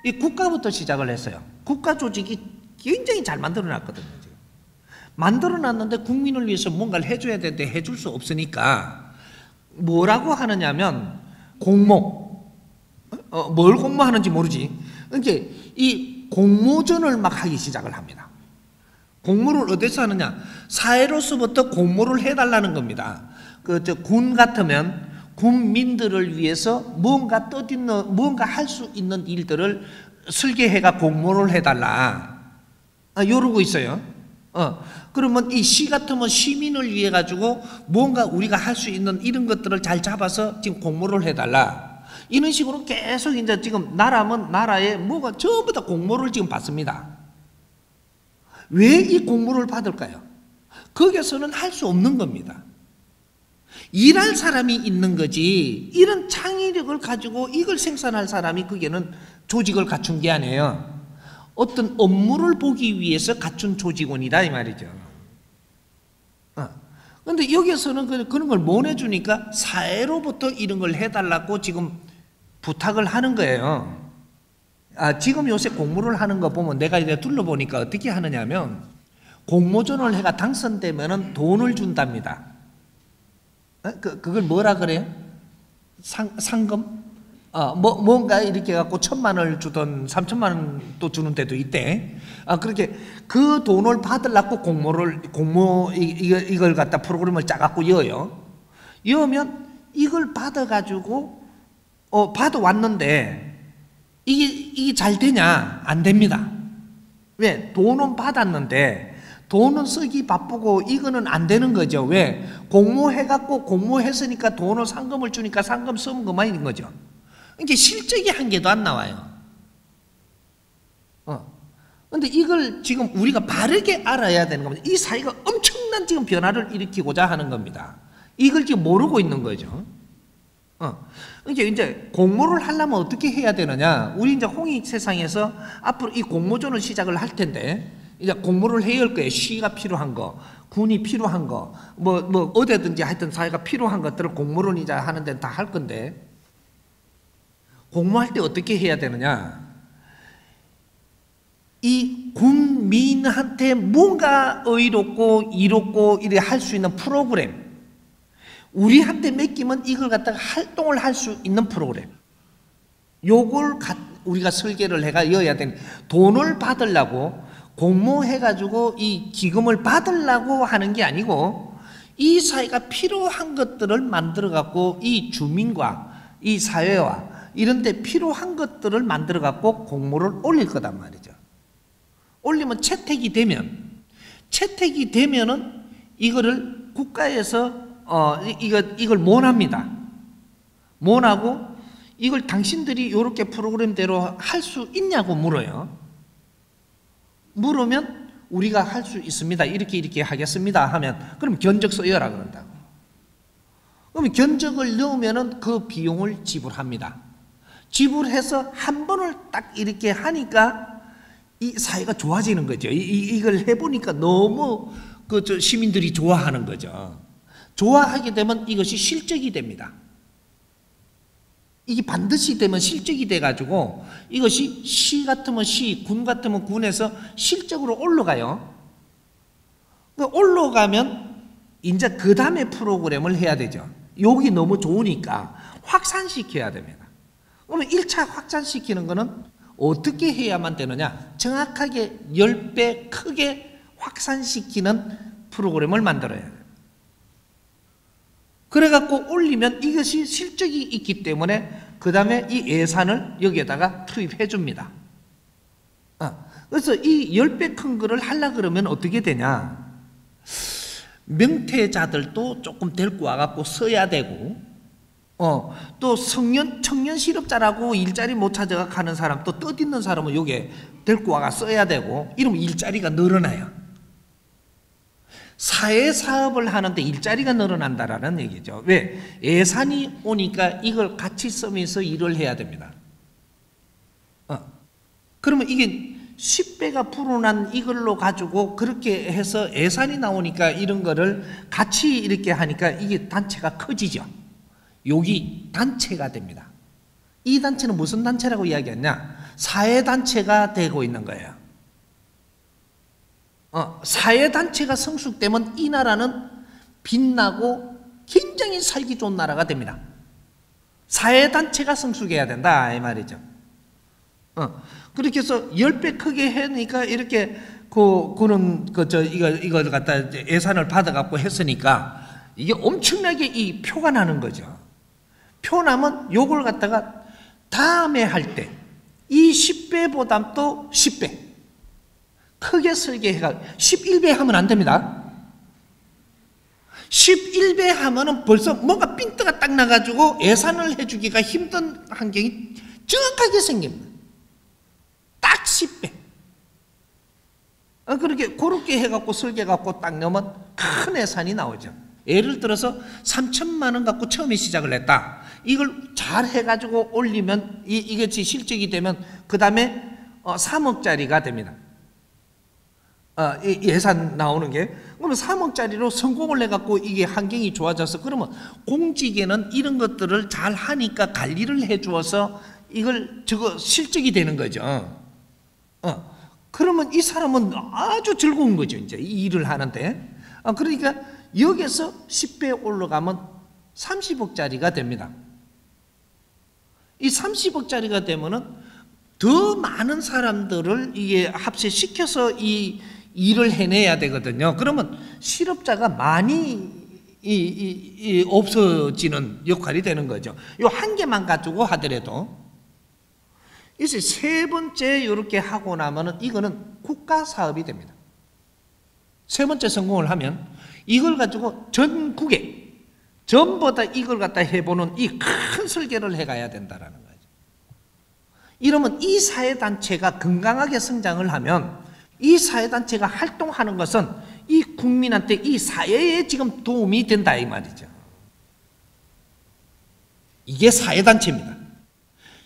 이 국가부터 시작을 했어요. 국가 조직이 굉장히 잘 만들어놨거든요. 지금. 만들어놨는데 국민을 위해서 뭔가를 해줘야 되는데 해줄 수 없으니까 뭐라고 하느냐면 공모. 뭘 공모하는지 모르지. 그러니까 이 공모전을 막 하기 시작을 합니다. 공모를 어디서 하느냐? 사회로서부터 공모를 해달라는 겁니다. 군 같으면 군민들을 위해서 뭔가 떠드는, 뭔가 할 수 있는 일들을 설계해가 공모를 해달라. 이러고 있어요. 그러면 이 시 같으면 시민을 위해 가지고 뭔가 우리가 할 수 있는 이런 것들을 잘 잡아서 지금 공모를 해달라. 이런 식으로 계속 이제 지금 나라면 나라에 뭐가 전부 다 공모를 지금 받습니다. 왜 이 공모를 받을까요? 거기서는 할 수 없는 겁니다. 일할 사람이 있는 거지 이런 창의력을 가지고 이걸 생산할 사람이 거기에는 조직을 갖춘 게 아니에요. 어떤 업무를 보기 위해서 갖춘 조직원이다 이 말이죠. 그런데 여기서는 그런 걸 못 해주니까 사회로부터 이런 걸 해달라고 지금 부탁을 하는 거예요. 지금 요새 공모를 하는 거 보면 내가 이제 둘러보니까 어떻게 하느냐면 공모전을 해가 당선되면은 돈을 준답니다. 그걸 뭐라 그래요? 상금? 뭔가 이렇게 갖고 1,000만 원을 주던 3,000만 원 또 주는 데도 있대. 그렇게 그 돈을 받으려고 이걸 갖다 프로그램을 짜갖고 여요. 여면 이걸 받아가지고, 받아왔는데, 이게 잘 되냐? 안 됩니다. 왜? 돈은 받았는데, 돈은 쓰기 바쁘고 이거는 안 되는 거죠. 왜? 공모해갖고 공모했으니까 돈을 상금을 주니까 상금 쓰면 그만인 거죠. 이게 실적이 한 개도 안 나와요. 근데 이걸 지금 우리가 바르게 알아야 되는 겁니다. 이 사회가 엄청난 지금 변화를 일으키고자 하는 겁니다. 이걸 지금 모르고 있는 거죠. 이제 공모를 하려면 어떻게 해야 되느냐? 우리 이제 홍익 세상에서 앞으로 이 공모전을 시작을 할 텐데, 이제 공모를 해야 할 거예요. 시가 필요한 거, 군이 필요한 거, 뭐 어디든지 하여튼 사회가 필요한 것들을 공모를 이제 하는 데는 다 할 건데, 공모할 때 어떻게 해야 되느냐? 이 국민한테 뭔가 의롭고 이롭고 이래 할 수 있는 프로그램, 우리한테 맡기면 이걸 갖다가 활동을 할 수 있는 프로그램, 요걸 우리가 설계를 해가 여야 되는, 돈을 받으려고 공모해가지고 이 기금을 받으려고 하는 게 아니고 이 사회가 필요한 것들을 만들어갖고 이 주민과 이 사회와 이런 데 필요한 것들을 만들어갖고 공모를 올릴 거단 말이죠. 올리면 채택이 되면은 이거를 국가에서 이걸 모납니다. 모나고 이걸 당신들이 이렇게 프로그램대로 할 수 있냐고 물어요. 물으면 우리가 할 수 있습니다. 이렇게 하겠습니다 하면 그럼 견적 써여라 그런다고. 그러면 견적을 넣으면은 그 비용을 지불합니다. 지불해서 한 번을 딱 이렇게 하니까 이 사회가 좋아지는 거죠. 이걸 해보니까 너무 시민들이 좋아하는 거죠. 좋아하게 되면 이것이 실적이 됩니다. 이게 반드시 되면 실적이 돼가지고 이것이 시 같으면 시, 군 같으면 군에서 실적으로 올라가요. 올라가면 이제 그 다음에 프로그램을 해야 되죠. 여기 너무 좋으니까 확산시켜야 됩니다. 그러면 1차 확산시키는 거는 어떻게 해야만 되느냐? 정확하게 10배 크게 확산시키는 프로그램을 만들어야 돼요. 그래갖고 올리면 이것이 실적이 있기 때문에 그 다음에 이 예산을 여기에다가 투입해 줍니다. 그래서 이 10배 큰 거를 하려고 그러면 어떻게 되냐? 명퇴자들도 조금 데리고 와갖고 써야 되고, 또 청년 실업자라고 일자리 못 찾아가 가는 사람, 또 떠있는 사람은 여기에 데리고 와가 써야 되고, 이러면 일자리가 늘어나요. 사회사업을 하는데 일자리가 늘어난다라는 얘기죠. 왜? 예산이 오니까 이걸 같이 쓰면서 일을 해야 됩니다. 그러면 이게 10배가 불어난 이걸로 가지고 그렇게 해서 예산이 나오니까 이런 거를 같이 이렇게 하니까 이게 단체가 커지죠. 여기 단체가 됩니다. 이 단체는 무슨 단체라고 이야기했냐? 사회단체가 되고 있는 거예요. 사회단체가 성숙되면 이 나라는 빛나고 굉장히 살기 좋은 나라가 됩니다. 사회단체가 성숙해야 된다 이 말이죠. 그렇게 해서 10배 크게 해니까 이렇게 이걸 갖다 예산을 받아갖고 했으니까 이게 엄청나게 이 표가 나는 거죠. 표 나면 요걸 갖다가 다음에 할 때 이 10배보다 또 10배 크게 설계해가 11배 하면 안 됩니다. 11배 하면은 벌써 뭔가 핀트가 딱 나가지고 예산을 해주기가 힘든 환경이 정확하게 생깁니다. 딱 10배. 그렇게 해갖고 설계해갖고 딱 넣으면 큰 예산이 나오죠. 예를 들어서 3천만 원 갖고 처음에 시작을 했다. 이걸 잘 해가지고 올리면 이게 실적이 되면 그 다음에 3억짜리가 됩니다. 예산 나오는 게. 그러면 3억짜리로 성공을 해갖고 이게 환경이 좋아져서 그러면 공직에는 이런 것들을 잘 하니까 관리를 해주어서 저거 실적이 되는 거죠. 그러면 이 사람은 아주 즐거운 거죠. 이제 이 일을 하는데. 그러니까 여기서 10배 올라가면 30억짜리가 됩니다. 이 30억짜리가 되면은 더 많은 사람들을 이게 합세시켜서 이 일을 해내야 되거든요. 그러면 실업자가 많이 없어지는 역할이 되는 거죠. 요 한 개만 가지고 하더라도. 이제 세 번째 이렇게 하고 나면은 이거는 국가 사업이 됩니다. 세 번째 성공을 하면 이걸 가지고 전국에 전부 다 이걸 갖다 해보는 이 큰 설계를 해가야 된다라는 거죠. 이러면 이 사회단체가 건강하게 성장을 하면 이 사회단체가 활동하는 것은 이 국민한테 이 사회에 지금 도움이 된다 이 말이죠. 이게 사회단체입니다.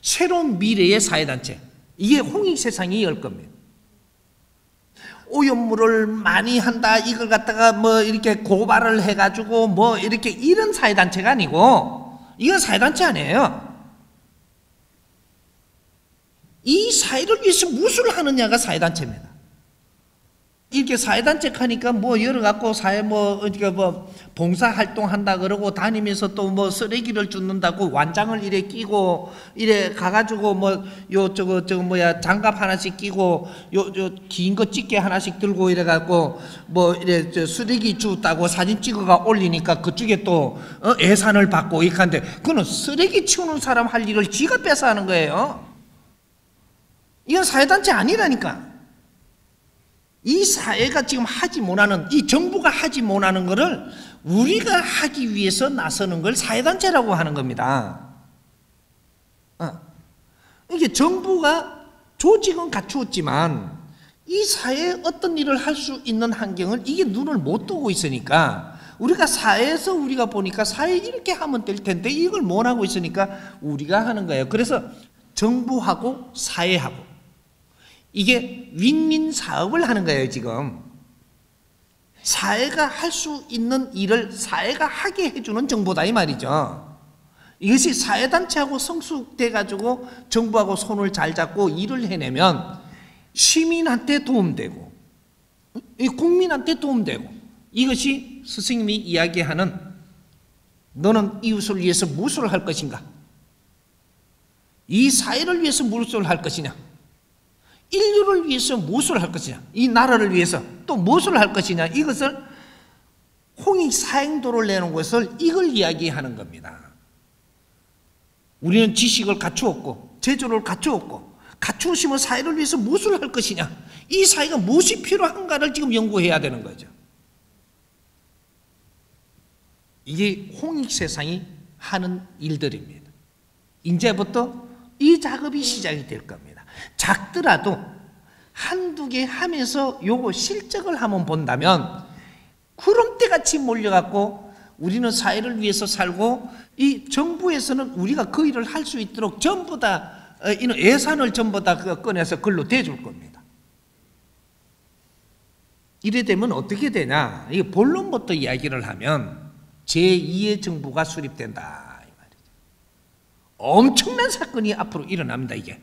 새로운 미래의 사회단체. 이게 홍익세상이 열 겁니다. 오염물을 많이 한다 이걸 갖다가 뭐 이렇게 고발을 해가지고 뭐 이렇게 이런 사회단체가 아니고 이건 사회단체 아니에요. 이 사회를 위해서 무엇을 하느냐가 사회단체입니다. 이렇게 사회단체 하니까 뭐 여러 갖고 사회 그러니까 봉사활동 한다 그러고 다니면서 또 뭐 쓰레기를 줍는다고 완장을 이래 끼고 이래 가가지고 장갑 하나씩 끼고 긴 거 집게 하나씩 들고 이래 갖고 이래 쓰레기 줍다고 사진 찍어가 올리니까 그쪽에 또 예산을 받고 이렇게 하는데 그거는 쓰레기 치우는 사람 할 일을 지가 뺏어 하는 거예요. 이건 사회단체 아니라니까. 이 사회가 지금 하지 못하는, 이 정부가 하지 못하는 거를 우리가 하기 위해서 나서는 걸 사회단체라고 하는 겁니다. 이게 정부가 조직은 갖추었지만 이 사회에 어떤 일을 할 수 있는 환경을 이게 눈을 못 뜨고 있으니까 우리가 사회에서 우리가 보니까 사회 이렇게 하면 될 텐데 이걸 못 하고 있으니까 우리가 하는 거예요. 그래서 정부하고 사회하고 이게 윈윈 사업을 하는 거예요. 지금 사회가 할 수 있는 일을 사회가 하게 해주는 정보다 이 말이죠. 이것이 사회단체하고 성숙돼 가지고 정부하고 손을 잘 잡고 일을 해내면 시민한테 도움되고 국민한테 도움되고 이것이 스승님이 이야기하는 너는 이웃을 위해서 무엇을 할 것인가, 이 사회를 위해서 무엇을 할 것이냐, 인류를 위해서 무엇을 할 것이냐, 이 나라를 위해서 또 무엇을 할 것이냐, 이것을 홍익사행도를 내는 것을 이걸 이야기하는 겁니다. 우리는 지식을 갖추었고 제조를 갖추었고 갖추으시면 사회를 위해서 무엇을 할 것이냐, 이 사회가 무엇이 필요한가를 지금 연구해야 되는 거죠. 이게 홍익세상이 하는 일들입니다. 이제부터 이 작업이 시작이 될 겁니다. 작더라도 한두 개 하면서 요거 실적을 한번 본다면 구름대같이 몰려갖고 우리는 사회를 위해서 살고 이 정부에서는 우리가 그 일을 할 수 있도록 전부 다 이런 예산을 전부 다 꺼내서 그걸로 대줄 겁니다. 이래 되면 어떻게 되냐, 이 본론부터 이야기를 하면 제2의 정부가 수립된다 이 말이죠. 엄청난 사건이 앞으로 일어납니다. 이게